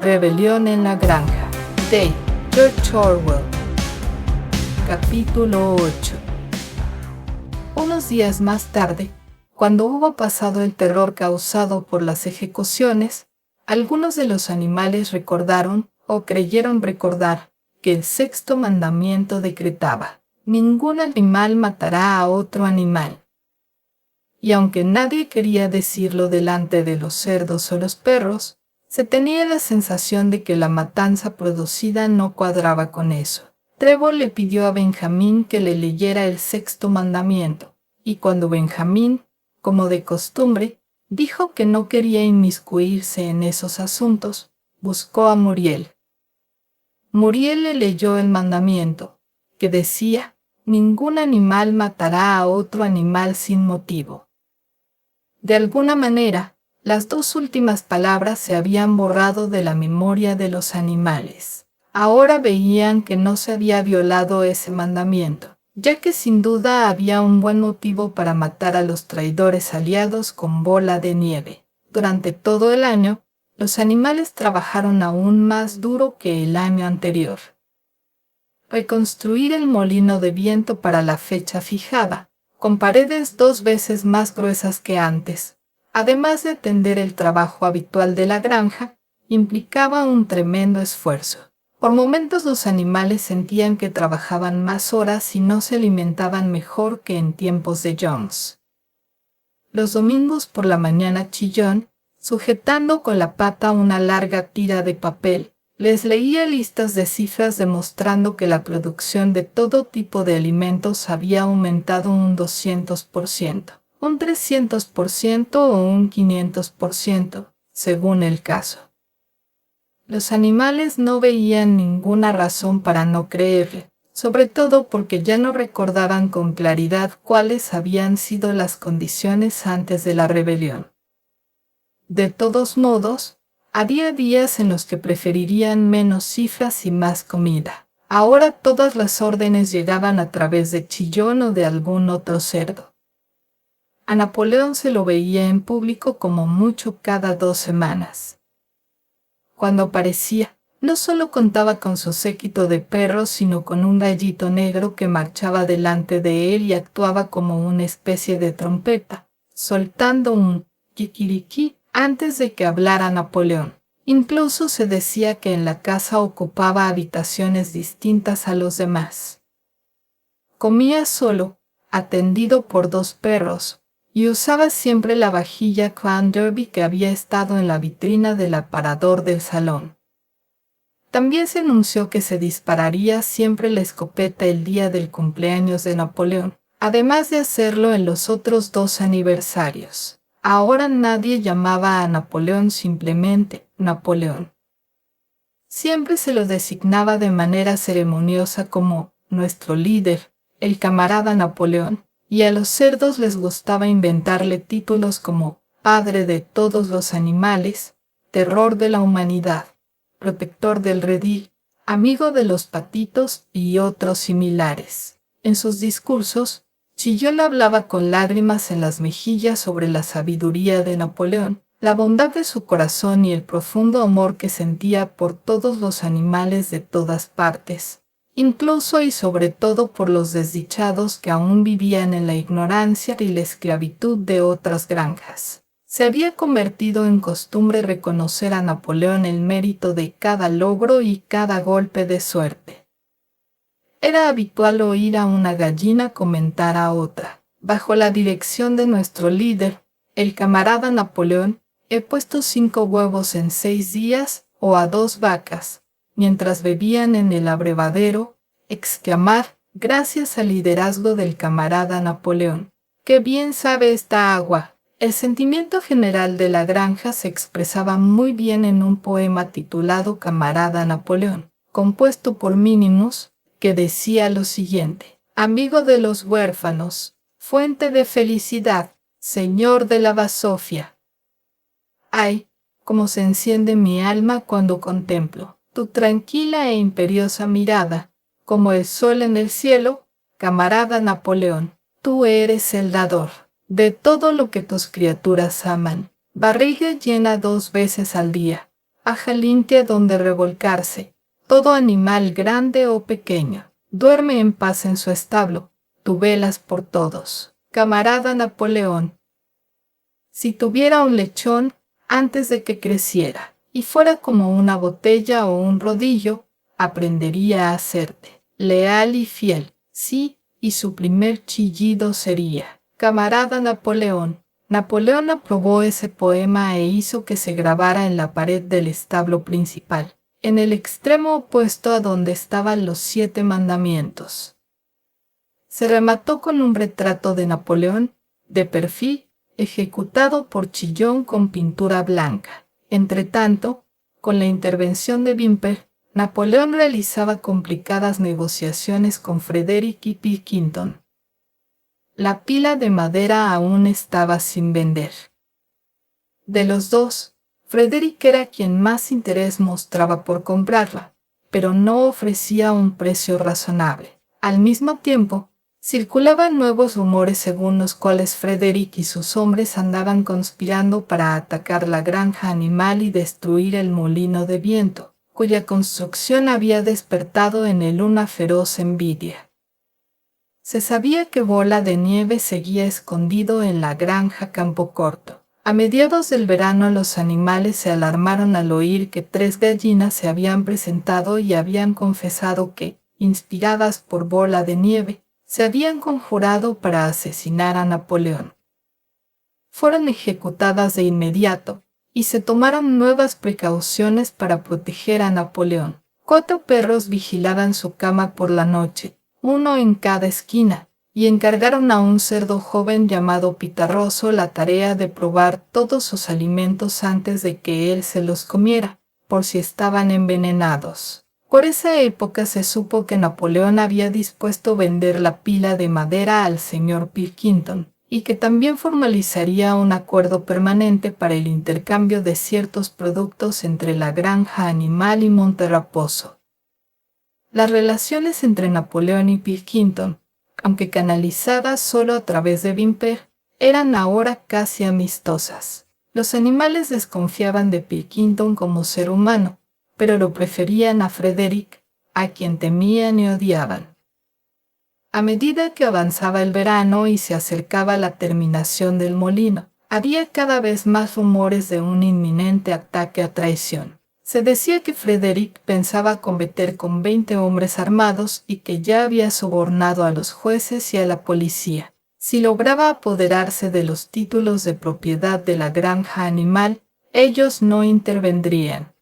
Rebelión en la granja, de George Orwell. Capítulo 8. Unos días más tarde, cuando hubo pasado el terror causado por las ejecuciones, algunos de los animales recordaron, o creyeron recordar, que el sexto mandamiento decretaba: ningún animal matará a otro animal. Y aunque nadie quería decirlo delante de los cerdos o los perros, se tenía la sensación de que la matanza producida no cuadraba con eso. Trevor le pidió a Benjamín que le leyera el sexto mandamiento, y cuando Benjamín, como de costumbre, dijo que no quería inmiscuirse en esos asuntos, buscó a Muriel. Muriel le leyó el mandamiento, que decía: ningún animal matará a otro animal sin motivo. De alguna manera, las dos últimas palabras se habían borrado de la memoria de los animales. Ahora veían que no se había violado ese mandamiento, ya que sin duda había un buen motivo para matar a los traidores aliados con Bola de Nieve. Durante todo el año, los animales trabajaron aún más duro que el año anterior. Reconstruir el molino de viento para la fecha fijada, con paredes 2 veces más gruesas que antes, además de atender el trabajo habitual de la granja, implicaba un tremendo esfuerzo. Por momentos los animales sentían que trabajaban más horas y no se alimentaban mejor que en tiempos de Jones. Los domingos por la mañana Chillón, sujetando con la pata una larga tira de papel, les leía listas de cifras demostrando que la producción de todo tipo de alimentos había aumentado un 200%, un 300% o un 500%, según el caso. Los animales no veían ninguna razón para no creerle, sobre todo porque ya no recordaban con claridad cuáles habían sido las condiciones antes de la rebelión. De todos modos, había días en los que preferirían menos cifras y más comida. Ahora todas las órdenes llegaban a través de Chillón o de algún otro cerdo. A Napoleón se lo veía en público como mucho cada 2 semanas. Cuando aparecía, no solo contaba con su séquito de perros, sino con un gallito negro que marchaba delante de él y actuaba como una especie de trompeta, soltando un kikiriki antes de que hablara Napoleón. Incluso se decía que en la casa ocupaba habitaciones distintas a los demás. Comía solo, atendido por 2 perros, y usaba siempre la vajilla Crown Derby que había estado en la vitrina del aparador del salón. También se anunció que se dispararía siempre la escopeta el día del cumpleaños de Napoleón, además de hacerlo en los otros 2 aniversarios. Ahora nadie llamaba a Napoleón simplemente Napoleón. Siempre se lo designaba de manera ceremoniosa como nuestro líder, el camarada Napoleón, y a los cerdos les gustaba inventarle títulos como padre de todos los animales, terror de la humanidad, protector del redil, amigo de los patitos y otros similares. En sus discursos, Chillón hablaba con lágrimas en las mejillas sobre la sabiduría de Napoleón, la bondad de su corazón y el profundo amor que sentía por todos los animales de todas partes, incluso y sobre todo por los desdichados que aún vivían en la ignorancia y la esclavitud de otras granjas. Se había convertido en costumbre reconocer a Napoleón el mérito de cada logro y cada golpe de suerte. Era habitual oír a una gallina comentar a otra: bajo la dirección de nuestro líder, el camarada Napoleón, he puesto 5 huevos en 6 días, o a 2 vacas, mientras bebían en el abrevadero, exclamar: gracias al liderazgo del camarada Napoleón. ¡Qué bien sabe esta agua! El sentimiento general de la granja se expresaba muy bien en un poema titulado Camarada Napoleón, compuesto por Minimus, que decía lo siguiente: amigo de los huérfanos, fuente de felicidad, señor de la basofia. Ay, cómo se enciende mi alma cuando contemplo tu tranquila e imperiosa mirada, como el sol en el cielo, camarada Napoleón. Tú eres el dador de todo lo que tus criaturas aman. Barriga llena 2 veces al día, Ajalintia donde revolcarse, todo animal grande o pequeño. Duerme en paz en su establo, tú velas por todos. Camarada Napoleón. Si tuviera un lechón, antes de que creciera, y fuera como una botella o un rodillo, aprendería a serte leal y fiel, sí, y su primer chillido sería: camarada Napoleón. Napoleón aprobó ese poema e hizo que se grabara en la pared del establo principal, en el extremo opuesto a donde estaban los 7 mandamientos. Se remató con un retrato de Napoleón, de perfil, ejecutado por Chillón con pintura blanca. Entretanto, con la intervención de Whymper, Napoleón realizaba complicadas negociaciones con Frederick y Pilkington. La pila de madera aún estaba sin vender. De los dos, Frederick era quien más interés mostraba por comprarla, pero no ofrecía un precio razonable. Al mismo tiempo, circulaban nuevos rumores según los cuales Frederick y sus hombres andaban conspirando para atacar la granja animal y destruir el molino de viento, cuya construcción había despertado en él una feroz envidia. Se sabía que Bola de Nieve seguía escondido en la granja Campocorto. A mediados del verano los animales se alarmaron al oír que 3 gallinas se habían presentado y habían confesado que, inspiradas por Bola de Nieve, se habían conjurado para asesinar a Napoleón. Fueron ejecutadas de inmediato, y se tomaron nuevas precauciones para proteger a Napoleón. 4 perros vigilaban su cama por la noche, uno en cada esquina, y encargaron a un cerdo joven llamado Pitarroso la tarea de probar todos sus alimentos antes de que él se los comiera, por si estaban envenenados. Por esa época se supo que Napoleón había dispuesto vender la pila de madera al señor Pilkington, y que también formalizaría un acuerdo permanente para el intercambio de ciertos productos entre la granja animal y Monterraposo. Las relaciones entre Napoleón y Pilkington, aunque canalizadas solo a través de Whymper, eran ahora casi amistosas. Los animales desconfiaban de Pilkington como ser humano, pero lo preferían a Frederick, a quien temían y odiaban. A medida que avanzaba el verano y se acercaba la terminación del molino, había cada vez más rumores de un inminente ataque a traición. Se decía que Frederick pensaba combatir con 20 hombres armados y que ya había sobornado a los jueces y a la policía. Si lograba apoderarse de los títulos de propiedad de la granja animal, ellos no intervendrían.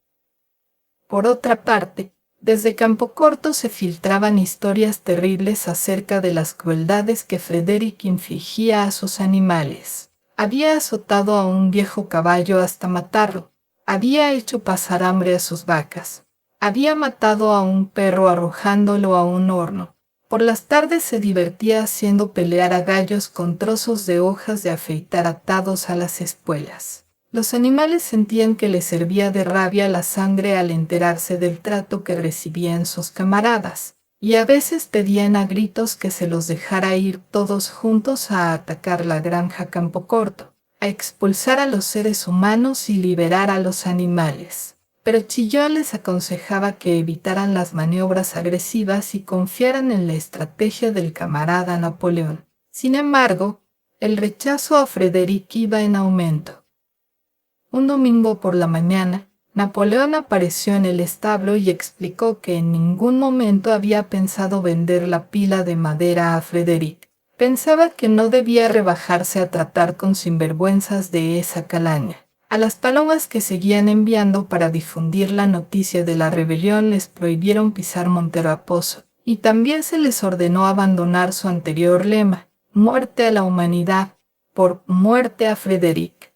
Por otra parte, desde Campocorto se filtraban historias terribles acerca de las crueldades que Frederick infligía a sus animales. Había azotado a un viejo caballo hasta matarlo. Había hecho pasar hambre a sus vacas. Había matado a un perro arrojándolo a un horno. Por las tardes se divertía haciendo pelear a gallos con trozos de hojas de afeitar atados a las espuelas. Los animales sentían que les servía de rabia la sangre al enterarse del trato que recibían sus camaradas, y a veces pedían a gritos que se los dejara ir todos juntos a atacar la granja Campocorto, a expulsar a los seres humanos y liberar a los animales. Pero Chillón les aconsejaba que evitaran las maniobras agresivas y confiaran en la estrategia del camarada Napoleón. Sin embargo, el rechazo a Frederick iba en aumento. Un domingo por la mañana, Napoleón apareció en el establo y explicó que en ningún momento había pensado vender la pila de madera a Frederick. Pensaba que no debía rebajarse a tratar con sinvergüenzas de esa calaña. A las palomas que seguían enviando para difundir la noticia de la rebelión les prohibieron pisar Monterraposo, y también se les ordenó abandonar su anterior lema, muerte a la humanidad, por muerte a Frederick.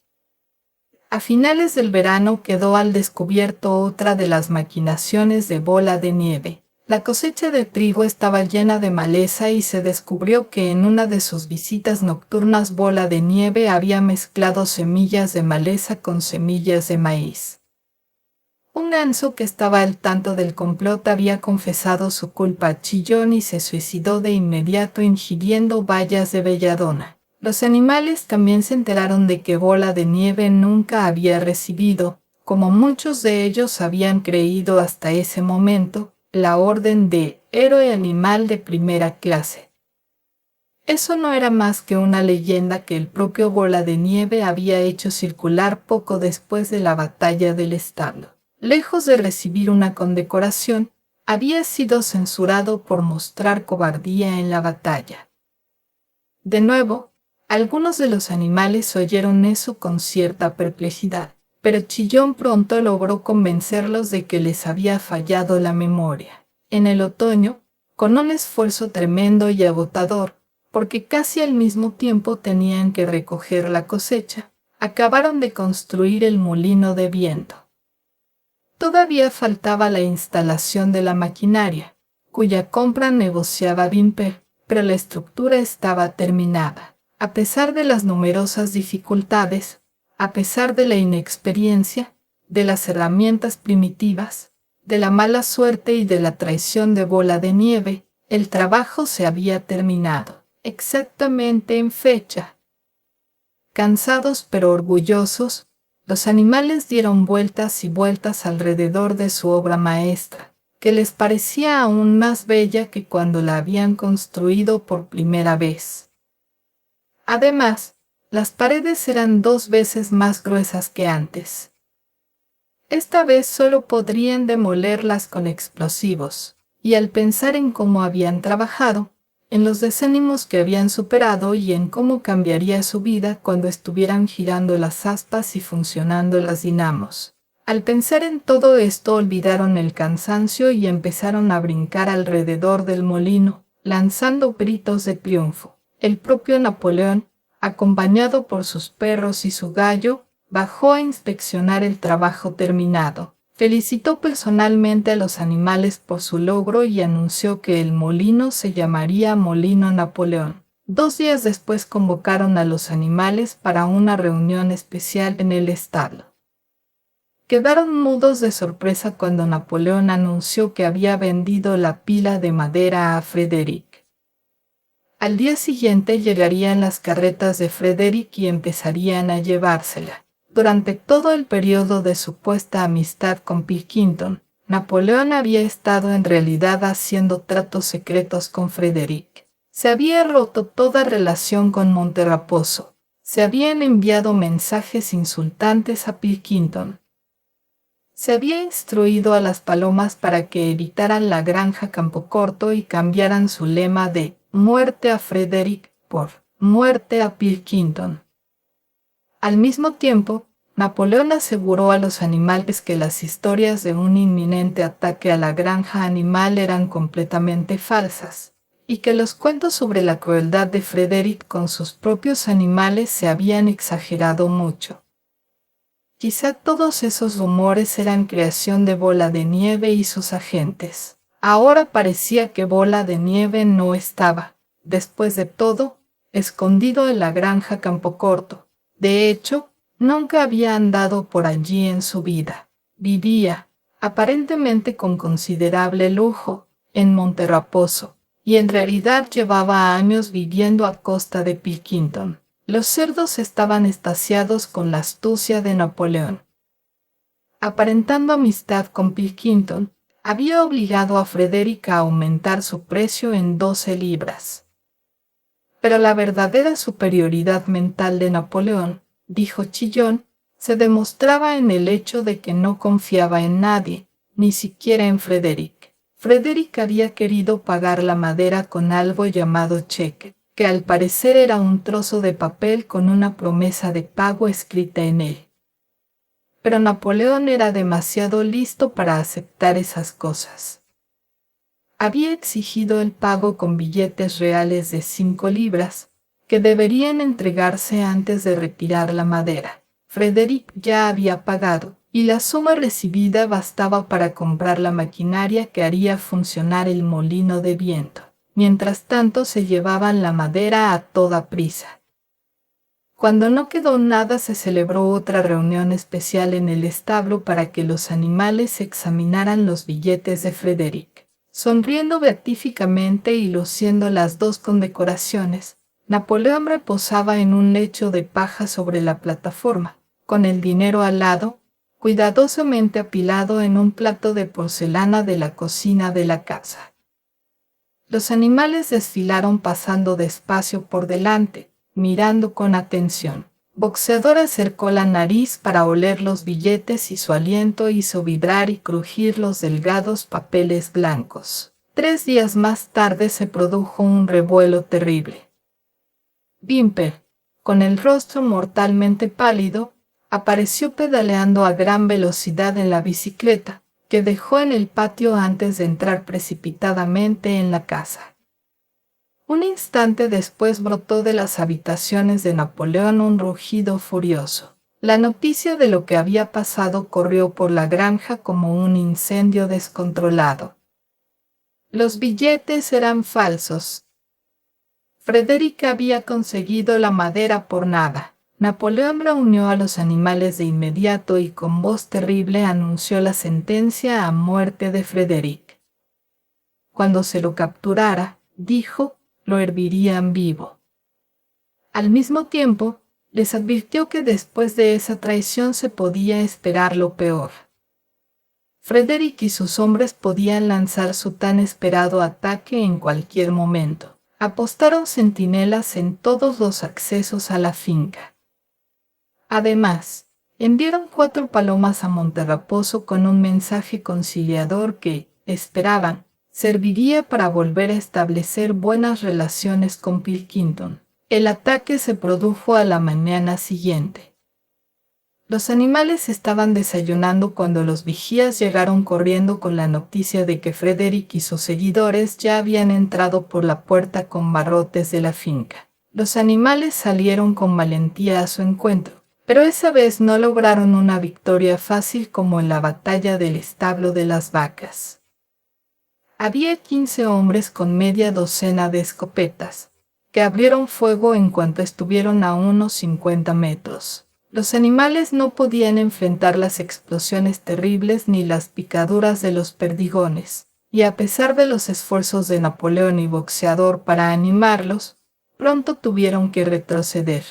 A finales del verano quedó al descubierto otra de las maquinaciones de Bola de Nieve. La cosecha de trigo estaba llena de maleza y se descubrió que en una de sus visitas nocturnas Bola de Nieve había mezclado semillas de maleza con semillas de maíz. Un ganso que estaba al tanto del complot había confesado su culpa a Chillón y se suicidó de inmediato ingiriendo bayas de belladona. Los animales también se enteraron de que Bola de Nieve nunca había recibido, como muchos de ellos habían creído hasta ese momento, la orden de héroe animal de primera clase. Eso no era más que una leyenda que el propio Bola de Nieve había hecho circular poco después de la batalla del establo. Lejos de recibir una condecoración, había sido censurado por mostrar cobardía en la batalla. De nuevo, algunos de los animales oyeron eso con cierta perplejidad, pero Chillón pronto logró convencerlos de que les había fallado la memoria. En el otoño, con un esfuerzo tremendo y agotador, porque casi al mismo tiempo tenían que recoger la cosecha, acabaron de construir el molino de viento. Todavía faltaba la instalación de la maquinaria, cuya compra negociaba Vimper, pero la estructura estaba terminada. A pesar de las numerosas dificultades, a pesar de la inexperiencia, de las herramientas primitivas, de la mala suerte y de la traición de Bola de Nieve, el trabajo se había terminado, exactamente en fecha. Cansados pero orgullosos, los animales dieron vueltas y vueltas alrededor de su obra maestra, que les parecía aún más bella que cuando la habían construido por primera vez. Además, las paredes eran 2 veces más gruesas que antes. Esta vez solo podrían demolerlas con explosivos, y al pensar en cómo habían trabajado, en los desánimos que habían superado y en cómo cambiaría su vida cuando estuvieran girando las aspas y funcionando las dinamos. Al pensar en todo esto olvidaron el cansancio y empezaron a brincar alrededor del molino, lanzando gritos de triunfo. El propio Napoleón, acompañado por sus perros y su gallo, bajó a inspeccionar el trabajo terminado. Felicitó personalmente a los animales por su logro y anunció que el molino se llamaría Molino Napoleón. 2 días después convocaron a los animales para una reunión especial en el establo. Quedaron mudos de sorpresa cuando Napoleón anunció que había vendido la pila de madera a Frédéric. Al día siguiente llegarían las carretas de Frédéric y empezarían a llevársela. Durante todo el periodo de supuesta amistad con Pilkington, Napoleón había estado en realidad haciendo tratos secretos con Frédéric. Se había roto toda relación con Monterraposo. Se habían enviado mensajes insultantes a Pilkington. Se había instruido a las palomas para que evitaran la granja Campocorto y cambiaran su lema de «Muerte a Frédéric» por «Muerte a Pilkington». Al mismo tiempo, Napoleón aseguró a los animales que las historias de un inminente ataque a la granja animal eran completamente falsas, y que los cuentos sobre la crueldad de Frédéric con sus propios animales se habían exagerado mucho. Quizá todos esos rumores eran creación de Bola de Nieve y sus agentes. Ahora parecía que Bola de Nieve no estaba, después de todo, escondido en la granja Campocorto. De hecho, nunca había andado por allí en su vida. Vivía, aparentemente con considerable lujo, en Monterraposo, y en realidad llevaba años viviendo a costa de Pilkington. Los cerdos estaban extasiados con la astucia de Napoleón. Aparentando amistad con Pilkington, había obligado a Frédéric a aumentar su precio en 12 libras. Pero la verdadera superioridad mental de Napoleón, dijo Chillón, se demostraba en el hecho de que no confiaba en nadie, ni siquiera en Frédéric. Frédéric había querido pagar la madera con algo llamado cheque, que al parecer era un trozo de papel con una promesa de pago escrita en él. Pero Napoleón era demasiado listo para aceptar esas cosas. Había exigido el pago con billetes reales de 5 libras, que deberían entregarse antes de retirar la madera. Frédéric ya había pagado, y la suma recibida bastaba para comprar la maquinaria que haría funcionar el molino de viento. Mientras tanto se llevaban la madera a toda prisa. Cuando no quedó nada se celebró otra reunión especial en el establo para que los animales examinaran los billetes de Frédéric. Sonriendo beatíficamente y luciendo las 2 condecoraciones, Napoleón reposaba en un lecho de paja sobre la plataforma, con el dinero al lado, cuidadosamente apilado en un plato de porcelana de la cocina de la casa. Los animales desfilaron pasando despacio por delante, mirando con atención. Boxeador acercó la nariz para oler los billetes y su aliento hizo vibrar y crujir los delgados papeles blancos. 3 días más tarde se produjo un revuelo terrible. Bimper, con el rostro mortalmente pálido, apareció pedaleando a gran velocidad en la bicicleta, que dejó en el patio antes de entrar precipitadamente en la casa. Un instante después brotó de las habitaciones de Napoleón un rugido furioso. La noticia de lo que había pasado corrió por la granja como un incendio descontrolado. Los billetes eran falsos. Frederick había conseguido la madera por nada. Napoleón reunió a los animales de inmediato y con voz terrible anunció la sentencia a muerte de Frederick. Cuando se lo capturara, dijo, lo hervirían vivo. Al mismo tiempo, les advirtió que después de esa traición se podía esperar lo peor. Frederick y sus hombres podían lanzar su tan esperado ataque en cualquier momento. Apostaron centinelas en todos los accesos a la finca. Además, enviaron 4 palomas a Monterraposo con un mensaje conciliador que, esperaban, serviría para volver a establecer buenas relaciones con Pilkington. El ataque se produjo a la mañana siguiente. Los animales estaban desayunando cuando los vigías llegaron corriendo con la noticia de que Frederick y sus seguidores ya habían entrado por la puerta con barrotes de la finca. Los animales salieron con valentía a su encuentro, pero esa vez no lograron una victoria fácil como en la batalla del establo de las vacas. Había 15 hombres con media docena de escopetas, que abrieron fuego en cuanto estuvieron a unos 50 metros. Los animales no podían enfrentar las explosiones terribles ni las picaduras de los perdigones, y a pesar de los esfuerzos de Napoleón y Boxeador para animarlos, pronto tuvieron que retroceder.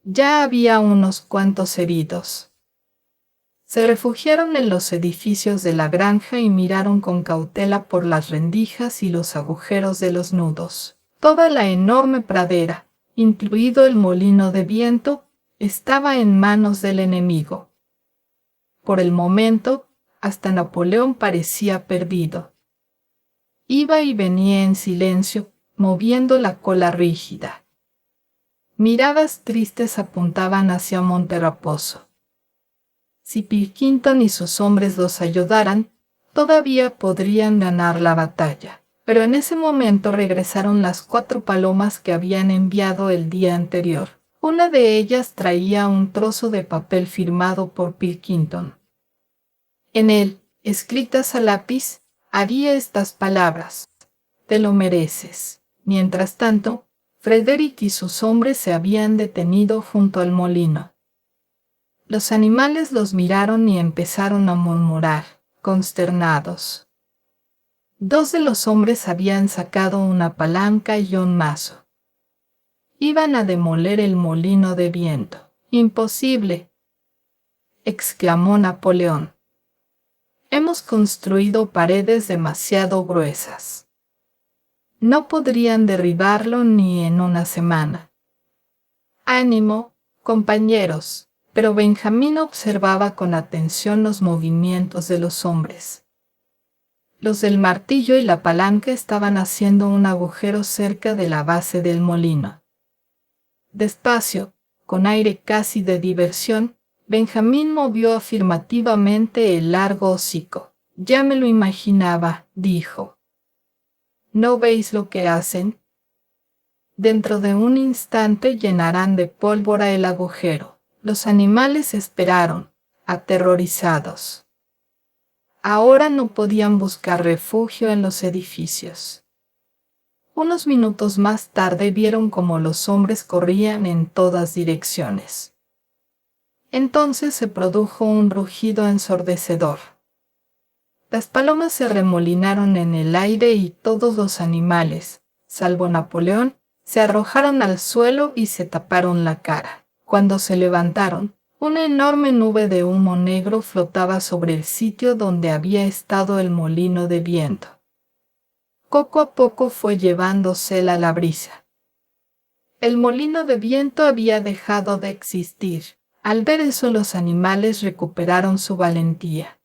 Ya había unos cuantos heridos. Se refugiaron en los edificios de la granja y miraron con cautela por las rendijas y los agujeros de los nudos. Toda la enorme pradera, incluido el molino de viento, estaba en manos del enemigo. Por el momento, hasta Napoleón parecía perdido. Iba y venía en silencio, moviendo la cola rígida. Miradas tristes apuntaban hacia Monterraposo. Si Pilkington y sus hombres los ayudaran, todavía podrían ganar la batalla. Pero en ese momento regresaron las 4 palomas que habían enviado el día anterior. Una de ellas traía un trozo de papel firmado por Pilkington. En él, escritas a lápiz, había estas palabras: «Te lo mereces». Mientras tanto, Frederick y sus hombres se habían detenido junto al molino. Los animales los miraron y empezaron a murmurar, consternados. 2 de los hombres habían sacado una palanca y un mazo. Iban a demoler el molino de viento. «Imposible», exclamó Napoleón. «Hemos construido paredes demasiado gruesas. No podrían derribarlo ni en una semana». «Ánimo, compañeros». Pero Benjamín observaba con atención los movimientos de los hombres. Los del martillo y la palanca estaban haciendo un agujero cerca de la base del molino. Despacio, con aire casi de diversión, Benjamín movió afirmativamente el largo hocico. «Ya me lo imaginaba», dijo. «¿No veis lo que hacen? Dentro de un instante llenarán de pólvora el agujero». Los animales esperaron, aterrorizados. Ahora no podían buscar refugio en los edificios. Unos minutos más tarde vieron cómo los hombres corrían en todas direcciones. Entonces se produjo un rugido ensordecedor. Las palomas se remolinaron en el aire y todos los animales, salvo Napoleón, se arrojaron al suelo y se taparon la cara. Cuando se levantaron, Una enorme nube de humo negro flotaba sobre el sitio donde había estado el molino de viento. Poco a poco fue llevándosela la brisa. El molino de viento había dejado de existir. Al ver eso, los animales recuperaron su valentía.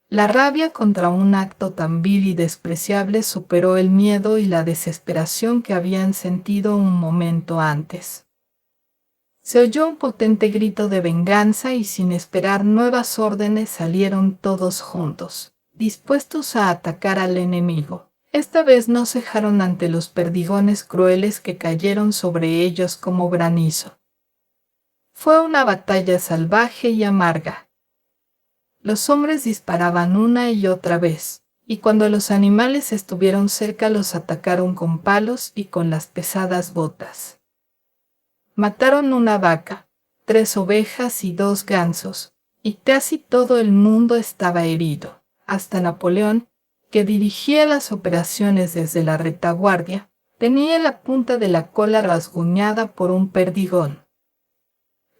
La rabia contra un acto tan vil y despreciable superó el miedo y la desesperación que habían sentido un momento antes. Se oyó un potente grito de venganza y sin esperar nuevas órdenes salieron todos juntos, dispuestos a atacar al enemigo. Esta vez no cejaron ante los perdigones crueles que cayeron sobre ellos como granizo. Fue una batalla salvaje y amarga. Los hombres disparaban una y otra vez, y cuando los animales estuvieron cerca los atacaron con palos y con las pesadas botas. Mataron una vaca, 3 ovejas y 2 gansos, y casi todo el mundo estaba herido, hasta Napoleón, que dirigía las operaciones desde la retaguardia, tenía la punta de la cola rasguñada por un perdigón.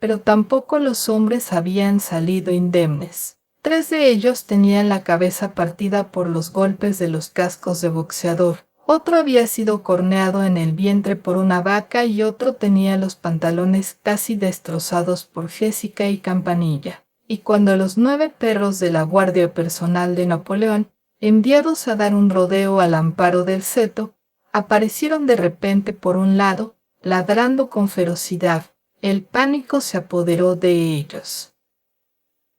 Pero tampoco los hombres habían salido indemnes. 3 de ellos tenían la cabeza partida por los golpes de los cascos de boxeador. Otro había sido corneado en el vientre por una vaca y otro tenía los pantalones casi destrozados por Jessica y Campanilla. Y cuando los 9 perros de la guardia personal de Napoleón, enviados a dar un rodeo al amparo del seto, aparecieron de repente por un lado, ladrando con ferocidad, el pánico se apoderó de ellos.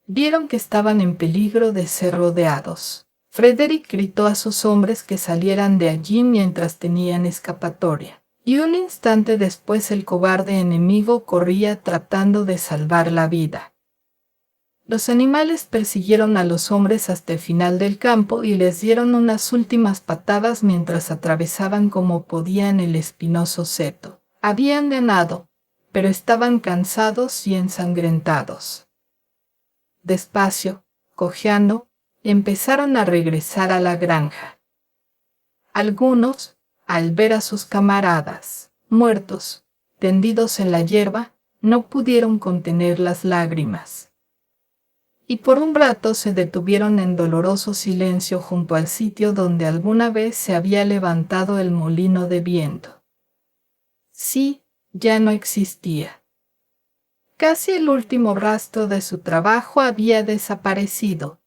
Vieron que estaban en peligro de ser rodeados. Frederick gritó a sus hombres que salieran de allí mientras tenían escapatoria, y un instante después el cobarde enemigo corría tratando de salvar la vida. Los animales persiguieron a los hombres hasta el final del campo y les dieron unas últimas patadas mientras atravesaban como podían el espinoso seto. Habían ganado, pero estaban cansados y ensangrentados. Despacio, cojeando, empezaron a regresar a la granja. Algunos, al ver a sus camaradas, muertos, tendidos en la hierba, no pudieron contener las lágrimas. Y por un rato se detuvieron en doloroso silencio junto al sitio donde alguna vez se había levantado el molino de viento. Sí, ya no existía. Casi el último rastro de su trabajo había desaparecido.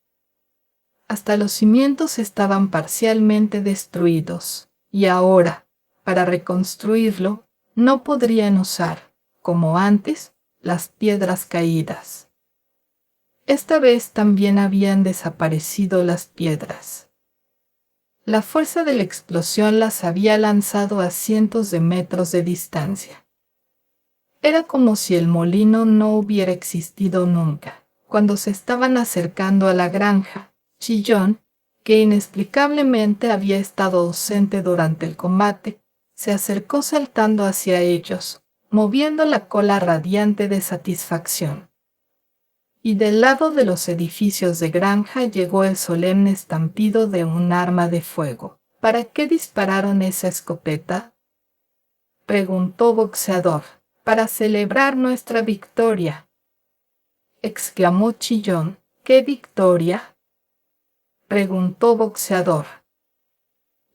Hasta los cimientos estaban parcialmente destruidos, y ahora, para reconstruirlo, no podrían usar, como antes, las piedras caídas. Esta vez también habían desaparecido las piedras. La fuerza de la explosión las había lanzado a cientos de metros de distancia. Era como si el molino no hubiera existido nunca. Cuando se estaban acercando a la granja, Chillón, que inexplicablemente había estado ausente durante el combate, se acercó saltando hacia ellos, moviendo la cola radiante de satisfacción. Y del lado de los edificios de granja llegó el solemne estampido de un arma de fuego. ¿Para qué dispararon esa escopeta?, preguntó Boxeador. Para celebrar nuestra victoria, exclamó Chillón. ¿Qué victoria?, preguntó Boxeador.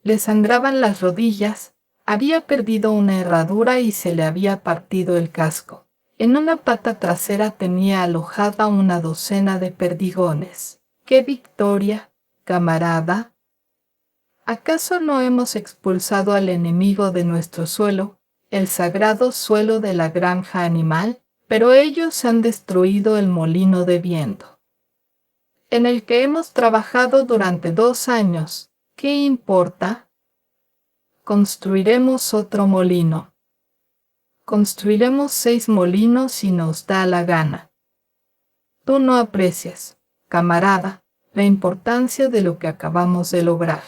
Le sangraban las rodillas, había perdido una herradura y se le había partido el casco. En una pata trasera tenía alojada una docena de perdigones. ¿Qué victoria, camarada? ¿Acaso no hemos expulsado al enemigo de nuestro suelo, el sagrado suelo de la granja animal? Pero ellos han destruido el molino de viento, en el que hemos trabajado durante 2 años. ¿Qué importa? Construiremos otro molino. Construiremos 6 molinos si nos da la gana. Tú no aprecias, camarada, la importancia de lo que acabamos de lograr.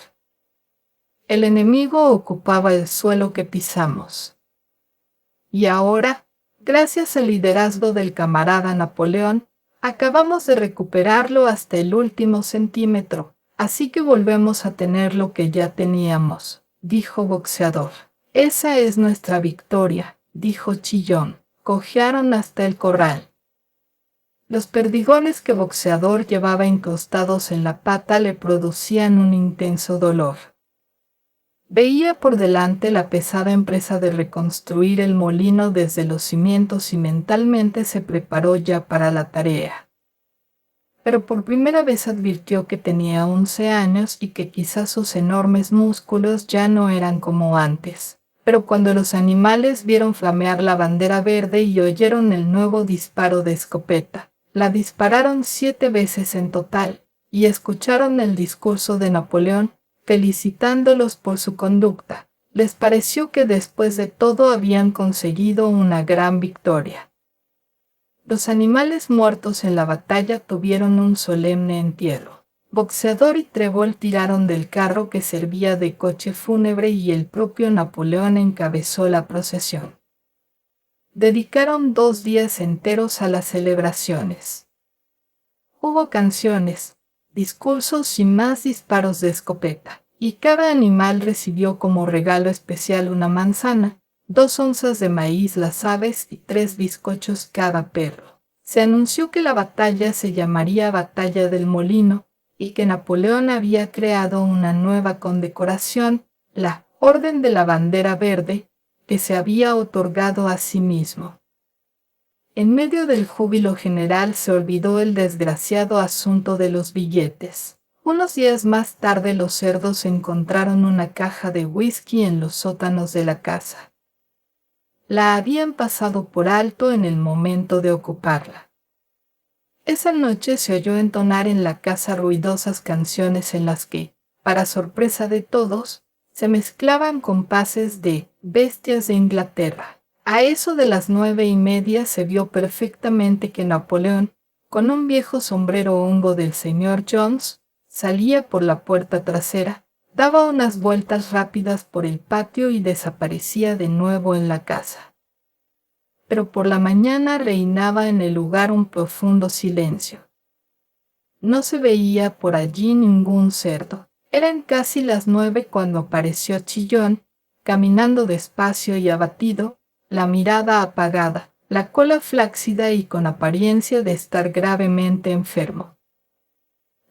El enemigo ocupaba el suelo que pisamos. Y ahora, gracias al liderazgo del camarada Napoleón, acabamos de recuperarlo hasta el último centímetro, así que volvemos a tener lo que ya teníamos, dijo Boxeador. Esa es nuestra victoria, dijo Chillón. Cojearon hasta el corral. Los perdigones que Boxeador llevaba incrustados en la pata le producían un intenso dolor. Veía por delante la pesada empresa de reconstruir el molino desde los cimientos y mentalmente se preparó ya para la tarea. Pero por primera vez advirtió que tenía 11 años y que quizás sus enormes músculos ya no eran como antes. Pero cuando los animales vieron flamear la bandera verde y oyeron el nuevo disparo de escopeta, la dispararon 7 veces en total, y escucharon el discurso de Napoleón, felicitándolos por su conducta. Les pareció que después de todo habían conseguido una gran victoria. Los animales muertos en la batalla tuvieron un solemne entierro. Boxeador y Trébol tiraron del carro que servía de coche fúnebre y el propio Napoleón encabezó la procesión. Dedicaron 2 días enteros a las celebraciones. Hubo canciones, discursos y más disparos de escopeta, y cada animal recibió como regalo especial una manzana, 2 onzas de maíz las aves y 3 bizcochos cada perro. Se anunció que la batalla se llamaría Batalla del Molino, y que Napoleón había creado una nueva condecoración, la Orden de la Bandera Verde, que se había otorgado a sí mismo. En medio del júbilo general se olvidó el desgraciado asunto de los billetes. Unos días más tarde los cerdos encontraron una caja de whisky en los sótanos de la casa. La habían pasado por alto en el momento de ocuparla. Esa noche se oyó entonar en la casa ruidosas canciones en las que, para sorpresa de todos, se mezclaban compases de bestias de Inglaterra. A eso de las 9:30 se vio perfectamente que Napoleón, con un viejo sombrero hongo del señor Jones, salía por la puerta trasera, daba unas vueltas rápidas por el patio y desaparecía de nuevo en la casa. Pero por la mañana reinaba en el lugar un profundo silencio. No se veía por allí ningún cerdo. Eran casi las 9 cuando apareció Chillón, caminando despacio y abatido, la mirada apagada, la cola flácida y con apariencia de estar gravemente enfermo.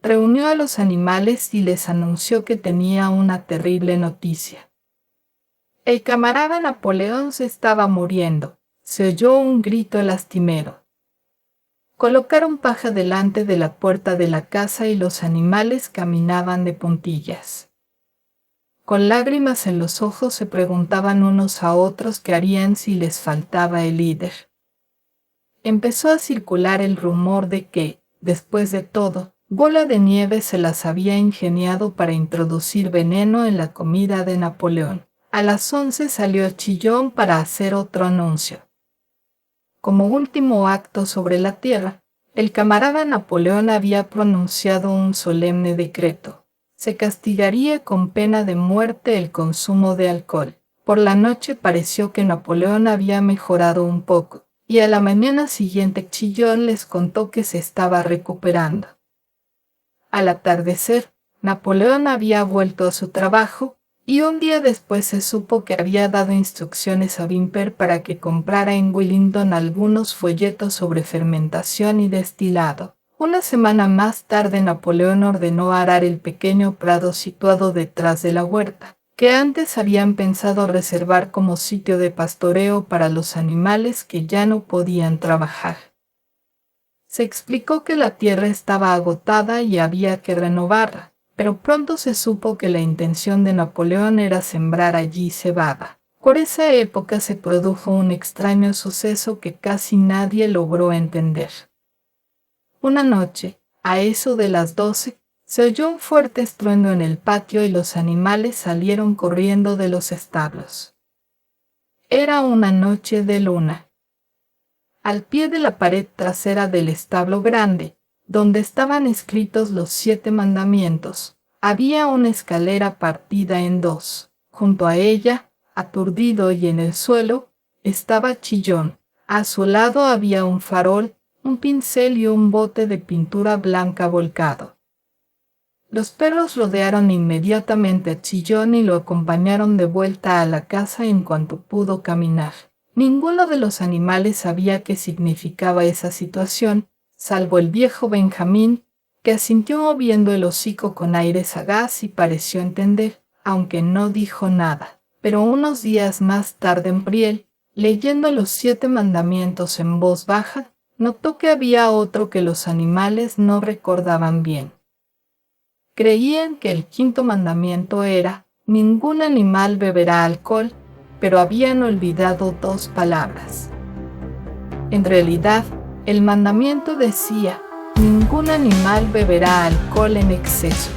Reunió a los animales y les anunció que tenía una terrible noticia. El camarada Napoleón se estaba muriendo. Se oyó un grito lastimero. Colocaron paja delante de la puerta de la casa y los animales caminaban de puntillas. Con lágrimas en los ojos se preguntaban unos a otros qué harían si les faltaba el líder. Empezó a circular el rumor de que, después de todo, Bola de Nieve se las había ingeniado para introducir veneno en la comida de Napoleón. A las 11 salió Chillón para hacer otro anuncio. Como último acto sobre la tierra, el camarada Napoleón había pronunciado un solemne decreto. Se castigaría con pena de muerte el consumo de alcohol. Por la noche pareció que Napoleón había mejorado un poco, y a la mañana siguiente Chillón les contó que se estaba recuperando. Al atardecer, Napoleón había vuelto a su trabajo, y un día después se supo que había dado instrucciones a Wimper para que comprara en Willingdon algunos folletos sobre fermentación y destilado. Una semana más tarde Napoleón ordenó arar el pequeño prado situado detrás de la huerta, que antes habían pensado reservar como sitio de pastoreo para los animales que ya no podían trabajar. Se explicó que la tierra estaba agotada y había que renovarla, pero pronto se supo que la intención de Napoleón era sembrar allí cebada. Por esa época se produjo un extraño suceso que casi nadie logró entender. Una noche, a eso de las 12, se oyó un fuerte estruendo en el patio y los animales salieron corriendo de los establos. Era una noche de luna. Al pie de la pared trasera del establo grande, donde estaban escritos los 7 mandamientos, había una escalera partida en 2. Junto a ella, aturdido y en el suelo, estaba Chillón. A su lado había un farol, un pincel y un bote de pintura blanca volcado. Los perros rodearon inmediatamente a Chillón y lo acompañaron de vuelta a la casa en cuanto pudo caminar. Ninguno de los animales sabía qué significaba esa situación, salvo el viejo Benjamín, que asintió moviendo el hocico con aire sagaz y pareció entender, aunque no dijo nada. Pero unos días más tarde Brielle, leyendo los 7 mandamientos en voz baja, notó que había otro que los animales no recordaban bien. Creían que el 5.º mandamiento era: ningún animal beberá alcohol, pero habían olvidado 2 palabras. En realidad, el mandamiento decía: ningún animal beberá alcohol en exceso.